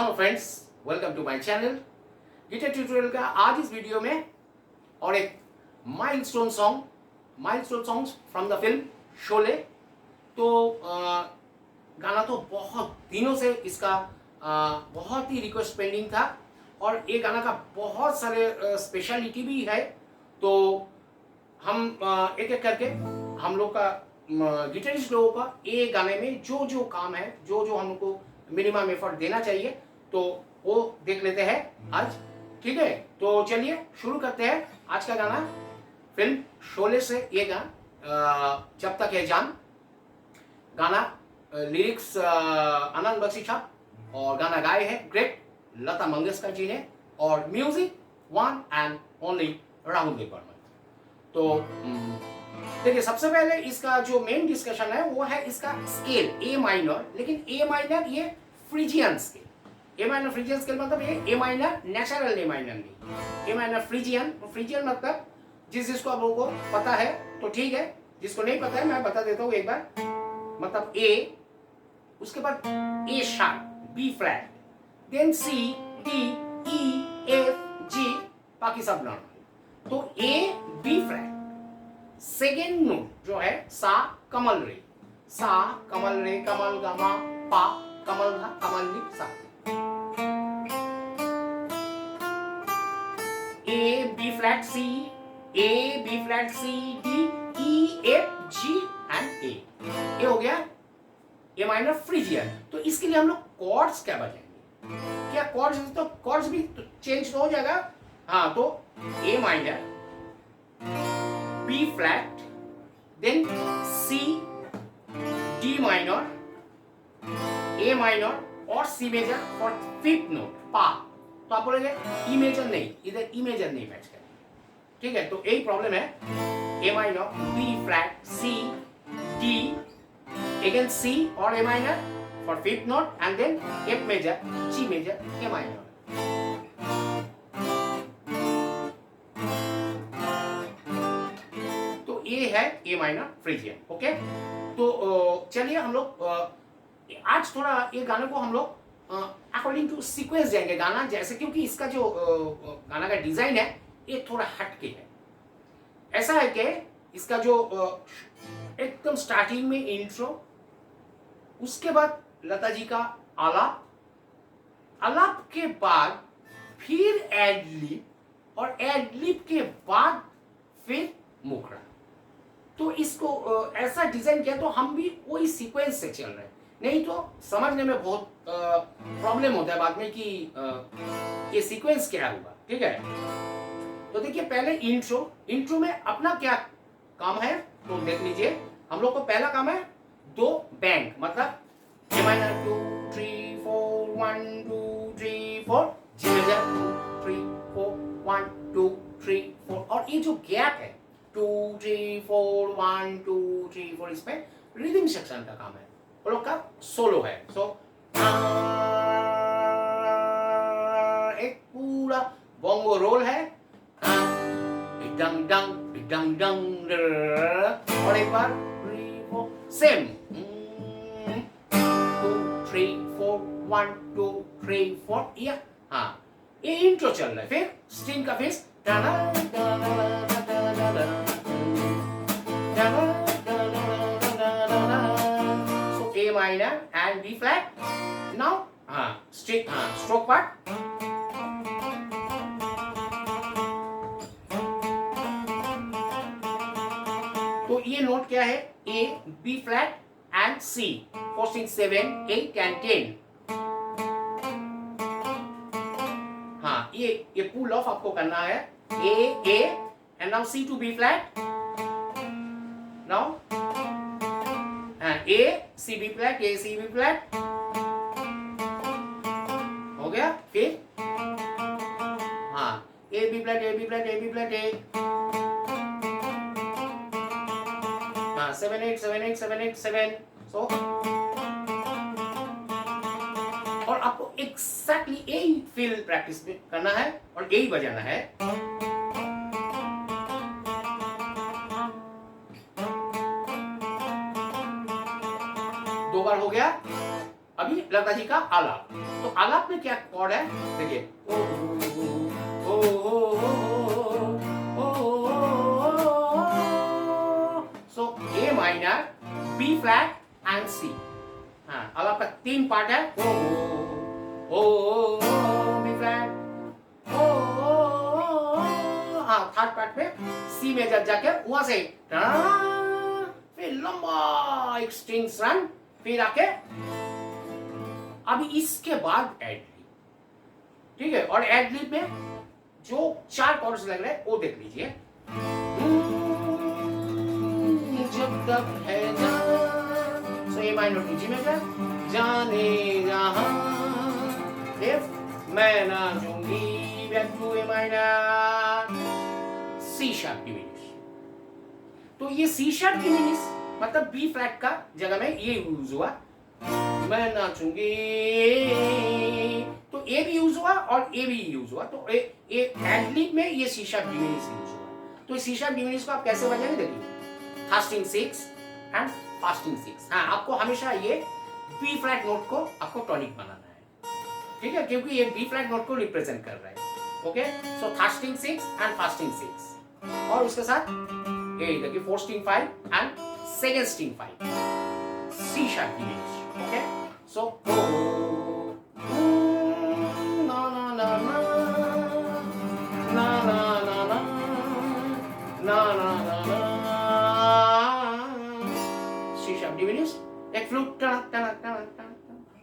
Hello friends, welcome to my channel guitar tutorial का आज इस वीडियो में और एक milestone songs from the film Sholay. तो गाना तो बहुत दिनों से इसका बहुत ही रिक्वेस्ट पेंडिंग था और ये गाना का बहुत सारे स्पेशलिटी भी है। तो हम एक एक करके हम लोग का गिटारिस्ट लोगों का ये गाने में जो जो काम है, जो जो हमको मिनिमम एफर्ट देना चाहिए, तो वो देख लेते हैं आज। ठीक है, तो चलिए शुरू करते हैं आज का गाना फिल्म शोले से। ये गाना जब तक है जान, गाना लिरिक्स आनंद बख्शी साहब और गाना गाए हैं ग्रेट लता मंगेशकर जी ने और music one and only Rahul Dev Burman. तो देखिए, सबसे पहले इसका जो मेन डिस्कशन है वो है इसका स्केल ए माइनर। लेकिन ए माइनर ये फ्रीजियन स्केल, ए माइनर फ्रीजियन स्केल मतलब ये ए माइनर नेचुरल ए माइनर नहीं, ए माइनर फ्रीजियन। फ्रीजियन मतलब जिसको आप लोगों को पता है तो ठीक है, जिसको नहीं पता है मैं बता देता हूँ एक बार। मतलब ए, उसके बाद A sharp, B flat, then C, D, E, F, G, बाकी सब नॉर्मल। तो A B flat, second note जो है सा कमल रे, सा कमल रे, कमल गामा पा कमल धा कमल नी सा। A B flat C, A B flat C, D, E, F, G and A. ये हो गया ए माइनर फ्रीजियन। तो इसके लिए हम लोग कॉर्ड्स क्या बजाएंगे? क्या कॉर्ड्स, तो कॉर्ड्स भी तो चेंज तो हो जाएगा। हाँ, तो A minor, B flat, then C, D minor, A minor और C major for fifth note पा। तो आप बोलेंगे ई मेजर नहीं, इधर ई मेजर नहीं मैच करेगा। ठीक है, तो यही प्रॉब्लम है। A minor, B flat, C, D, again C और A minor for fifth note and then F major, G major, A minor. तो ये है ए माइनर फ्रीजियन। ओके, तो चलिए हम लोग आज थोड़ा ये गाने को हम लोग अकॉर्डिंग टू सीक्वेंस जाएंगे गाना जैसे, क्योंकि इसका जो गाना का डिजाइन है ये थोड़ा हटके है। ऐसा है कि इसका जो एकदम स्टार्टिंग में इंट्रो, उसके बाद लता जी का आलाप, आलाप के बाद फिर एडलिप और एडलिप के बाद फिर मुखड़ा। तो इसको ऐसा डिजाइन किया तो हम भी वही सीक्वेंस से चल रहे हैं, नहीं तो समझने में बहुत प्रॉब्लम होता है बाद में कि ये सीक्वेंस क्या हुआ। ठीक है, तो देखिए पहले इंट्रो में अपना क्या काम है तो देख लीजिए। हम लोग को पहला काम है दो बैंक, मतलब ए माइनर 2 3 4 1 2 3 4, जी मेजर 2 3 4 1 2 3 4, और ये जो गैप है 2 3 4 1 2 3 4, इसमें रिदम सेक्शन का काम है, वो लोग का सोलो है। सो एक पूरा बोंगो रोल है, डंग डंग डंग डंग, और एक बार सेम 2 3 4 1 2 3 4, या हाँ ये इंट्रो चल रहा है। फिर स्ट्रिंग का face, so A minor and B flat. Now stroke part. तो ये नोट क्या है? A, B flat and C, 4 6 7 8 and 10। हाँ, ये पुल ऑफ आपको करना है। A and now C to B flat। Now A C B flat, A C B flat हो गया। फिर हाँ A B flat, A B flat, A B flat, A, हाँ 7 8 7 8 7 8 7। सो और आपको एग्जैक्टली यही फील प्रैक्टिस करना है और यही बजाना है। दो बार हो गया। अभी लता जी का आलाप। तो आलाप में क्या कॉर्ड है, देखिए ओ ओ so A minor, B flat and C. हाँ, आलाप का 3 पार्ट है, ओ बी फ्लैट, हाँ थर्ड पार्ट में सी में जब जाके वहां से फिर लंबा एक स्ट्रिंग्स रन, फिर आके अभी इसके बाद एडलिब, ठीक है। और एडलिब में जो 4 कॉर्ड्स लग रहे हैं वो देख लीजिए। जब Tak Hai Jaan, so A minor to G major, जाने जहां, इफ मैं नाचूंगी, back to A minor, C sharp diminish. तो ये सी शार्प डिमिनिश मतलब बी फ्लैट का जगह में ये यूज हुआ, मैं नाचूंगी, तो ए भी यूज हुआ और ए भी यूज हुआ। तो एडलिब में ये सी शार्प डिमिनिश यूज हुआ। तो सी शार्प डिमिनिश को आप कैसे बजाएंगे, देखिए फास्टिंग 6 एंड फास्टिंग 6। हाँ, आपको हमेशा ये बी फ्लैट नोट को आपको टॉनिक बनाना है, ठीक है, क्योंकि ये बी फ्लैट नोट को रिप्रेजेंट कर रहा है। Okay, so first string 6 and first string 6 और उसके साथ ये देखिए 4 string 5 and second string 5, C sharp diminish. Okay, so ना ना ना ना ना ना ना ना ना ना ना, सी शार्प डिमिनिश, एक फ्लूट टनक टनक टनक टनक,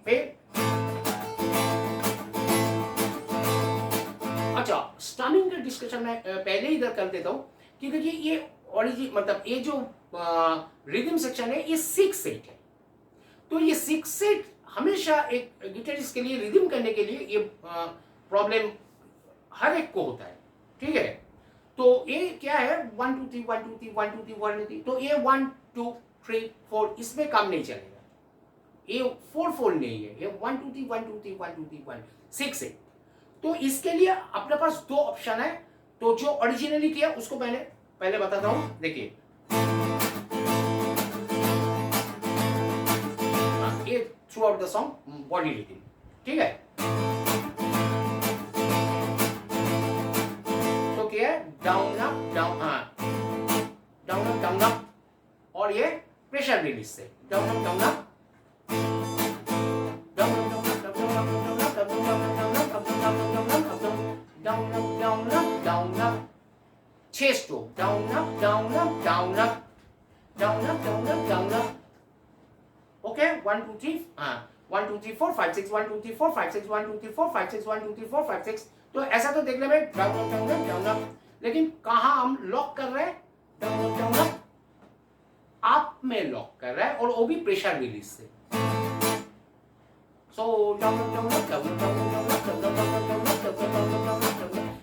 फिर अच्छा स्टमिंग का डिस्कशन मैं पहले ही इधर कर देता हूँ कि देखिए ये ओरिजिन मतलब ये जो रिदम सेक्शन है ये 6/8 है। तो ये 6/8 हमेशा एक गिटारिस्ट के लिए रिदम करने के लिए ये प्रॉब्लम हर एक को होता है, ठीक है। तो ये क्या है 1 2 3 1 2 3 1 2 3 1 2 3, तो ये 1 2 3 4 इसमें काम नहीं चलेगा, ये 4/4 नहीं है, ये 1 2 3 1 2 3 1 2 3 1 6/8। तो इसके लिए अपने पास 2 ऑप्शन है। तो जो ओरिजिनली किया उसको मैंने पहले बताता हूं, देखिए ये through out the song body rhythm, ठीक है। तो क्या है डाउन अप डाउन, हाँ डाउन अप, और ये प्रेशर रिलीज से down up down up down up, 6 stroke down up down up down up down up down up down up. Okay 1 2 3, हाँ 1 2 3 4 5 6 1 2 3 4 5 6 1 2 3 4 5 6 1 2 3 4 5 6। तो ऐसा तो देखने में down up down up down up, लेकिन कहाँ हम लॉक कर रहे हैं, डाउन अप आप में लॉक कर रहा है और वो भी प्रेशर रिलीज से। So down up down up down up down up down up down up down up down up,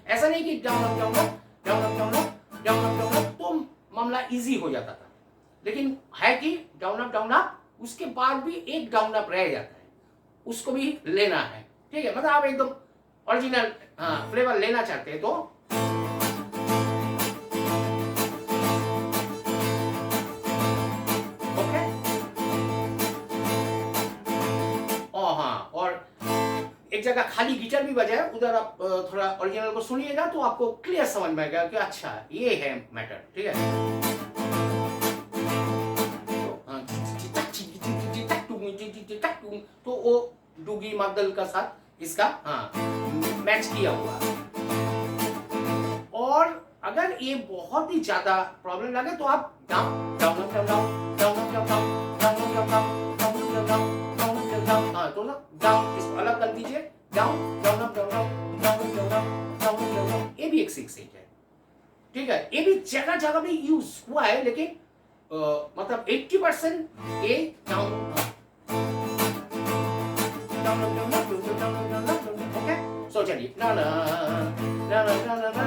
ऐसा नहीं कि down up down up down up down up down up down up तो मामला easy हो जाता था, लेकिन है कि डाउन अप उसके बाद भी एक डाउन अप रह जाता है, उसको भी लेना है, ठीक है। मतलब आप एकदम ओरिजिनल फ्लेवर लेना चाहते हैं तो ओके। हाँ, और एक जगह खाली गिटार भी बजाए, उधर आप थोड़ा ओरिजिनल को सुनिएगा तो आपको क्लियर समझ में आएगा कि अच्छा ये है मैटर, ठीक है। तो वो डूगी मगदल का साथ इसका मैच किया हुआ। और अगर ये बहुत ही ज्यादा प्रॉब्लम लगे तो आप down down down down down down down down down down down, हाँ तो ना डाउन इसको अलग कर दीजिए, down down up down down down down down down down, ये भी एक 6/8 है, ठीक है। ये भी जगह जगह में यूज हुआ है, लेकिन मतलब 80% ये डाउन ओके। सो चलिए ना ना ना ना ना ना ना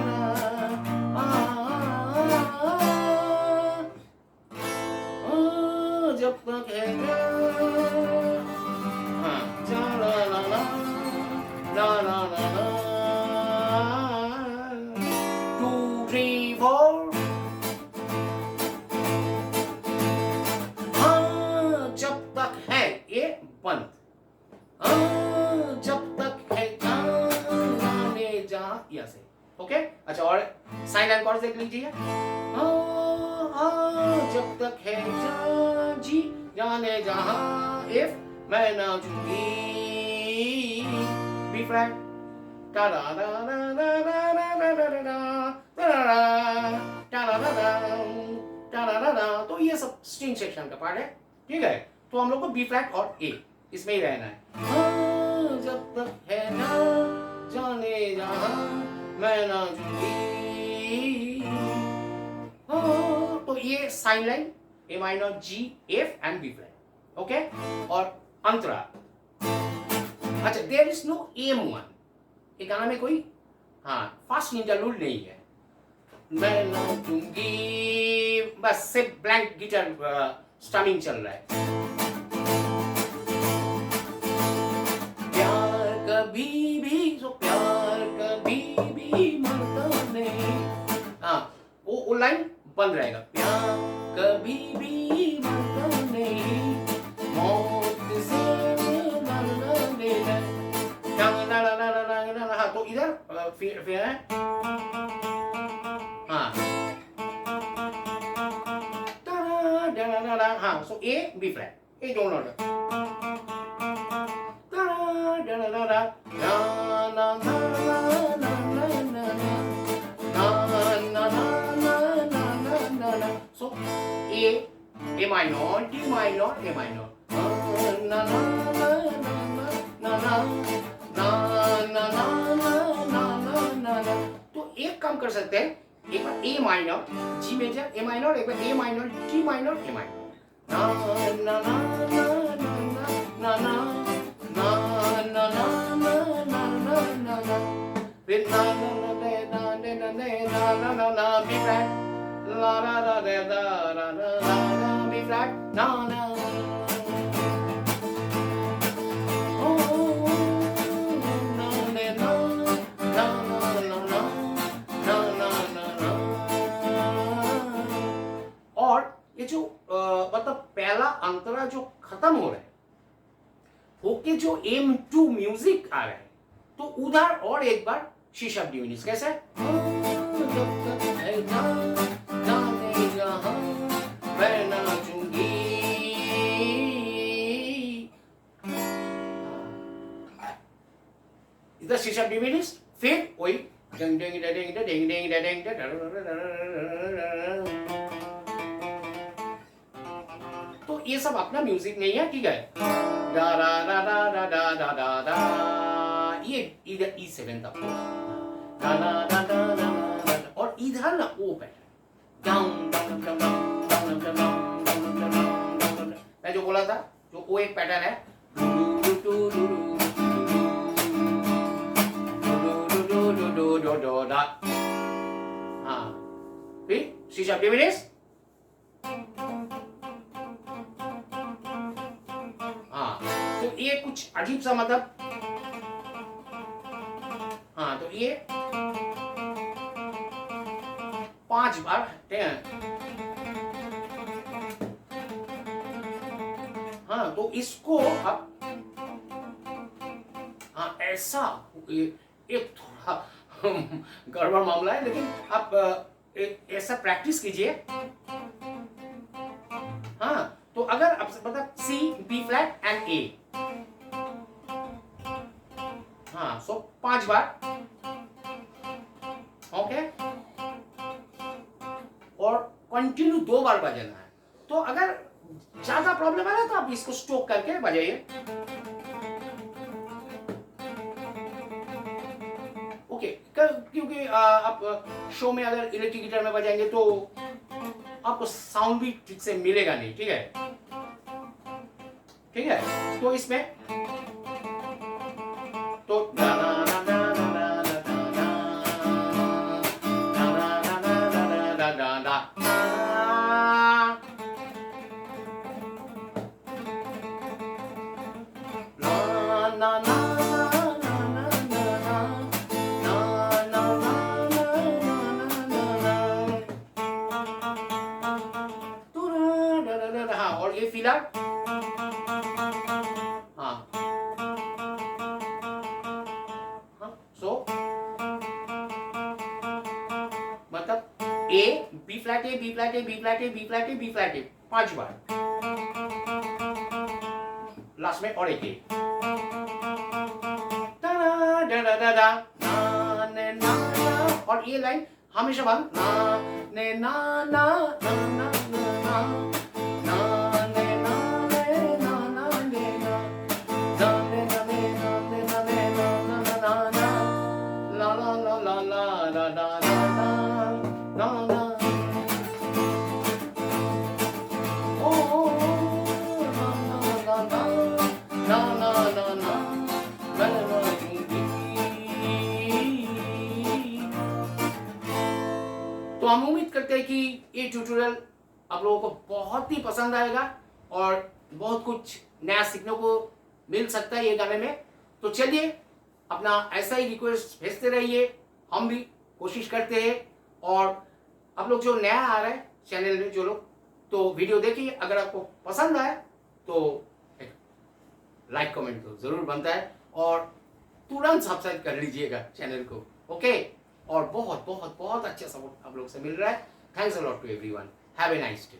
जब तक है ना ना ना ना 2 3 4 जब तक है ये बंद, साइलेंट कॉर्ड देख लीजिए, जब तक है जान जी जाने जहां, इफ मैं ना चूंगी, बी फ्लैट, टा रा रा रा रा रा रा रा रा रा रा। तो ये सब स्ट्रिंग सेक्शन का पार्ट है, ठीक है। तो हम लोग को बी फ्लैट और ए इसमें ही रहना है। जब तक है ना जाने जहां मैं ना चूंगी, तो ये sign line A minor G F and B flat, okay. और अंतरा, अच्छा, there is no M one, ये गाना में कोई फास्ट इंटरलूड नहीं है। मैं ना चूंगी, बस सिर्फ ब्लैंक गिटार स्टमिंग चल रहा है। प्यार कभी भी, तो प्यार कभी भी मरता नहीं, वो लाइन बंद रहेगा। प्यार कभी भी मरता नहीं, मौत से मरना नहीं। तो इधर फिर है, हाँ, सो ए बी फ्लैट, ए दोनों so A minor, D minor, A minor, na na na na na na na na। तो एक काम कर सकते हैं, एक बार A minor, G major, A minor, एक बार A minor, D minor, A minor, ना ना ना ना ना ना ना ना ना ना ना ना, फिर ना ना ना ना ना ना ना ना ना, B flat, la la la la la la la la, B flat, na na, oh na na na na na na na na। और ये जो मतलब पहला अंतरा जो खत्म हो रहा है, होके जो M2 म्यूजिक आ रहा है, तो उधर और एक बार शीशा डिविनिस कैसे, मैं नाचूंगी, इधर शीशा डिविनिस, फिर वही डिंग डिंग डिंग डिंग डिंग डिंग। तो ये सब अपना म्यूजिक नहीं है, ठीक है। दा दा दा दा दा दा दा दा, ये इधर E7 तक, दा दा दा दा दा, और इधर ना ओ pattern, down down down down down down. मैं जो बोला था, जो ओ एक पैटर्न है, हाँ, फिर शीशा डिविनिस, हाँ, तो ये कुछ अजीब सा मतलब, हाँ, तो ये 5 बार हाँ, तो इसको आप हाँ ऐसा, एक थोड़ा गड़बड़ मामला है, लेकिन आप ऐसा प्रैक्टिस कीजिए। हाँ, तो अगर आप मतलब C, B flat and A, हाँ, सो 5 बार, ओके, और कंटिन्यू 2 बार बजाना है। तो अगर ज्यादा प्रॉब्लम है ना, तो आप इसको स्ट्रोक करके बजाइए, ओके। क्योंकि आप शो में अगर इलेक्ट्रिक गिटार में बजाएंगे तो आपको साउंड भी ठीक से मिलेगा नहीं, ठीक है, ठीक है। तो इसमें तो और ये फिलर, हाँ, सो मतलब flat A, B flat A, B flat A, B flat A, B flat A, 5 बार। लास्ट में और एक ए, और ये लाइन हमेशा बंद, ना ने ना ना ना ना ना ना ने ना ने ना ना ने ना ना ने ना ने ना ने ना ने ना ना ना ना ला ला ला ला ला ला ला ला ना ना ओ ना ना ना ना ना ना ना तो हम उम्मीद करते हैं कि ये ट्यूटोरियल आप लोगों को बहुत ही पसंद आएगा और बहुत कुछ नया सीखने को मिल सकता है ये गाने में। तो चलिए अपना ऐसा ही रिक्वेस्ट भेजते रहिए, हम भी कोशिश करते हैं। और आप लोग जो नया आ रहा है चैनल में जो लोग, तो वीडियो देखिए, अगर आपको पसंद आए तो लाइक कमेंट तो जरूर बनता है और तुरंत सब्सक्राइब कर लीजिएगा चैनल को। ओके, और बहुत बहुत बहुत अच्छा सपोर्ट आप लोग से मिल रहा है। Thanks a lot to everyone. Have a nice day.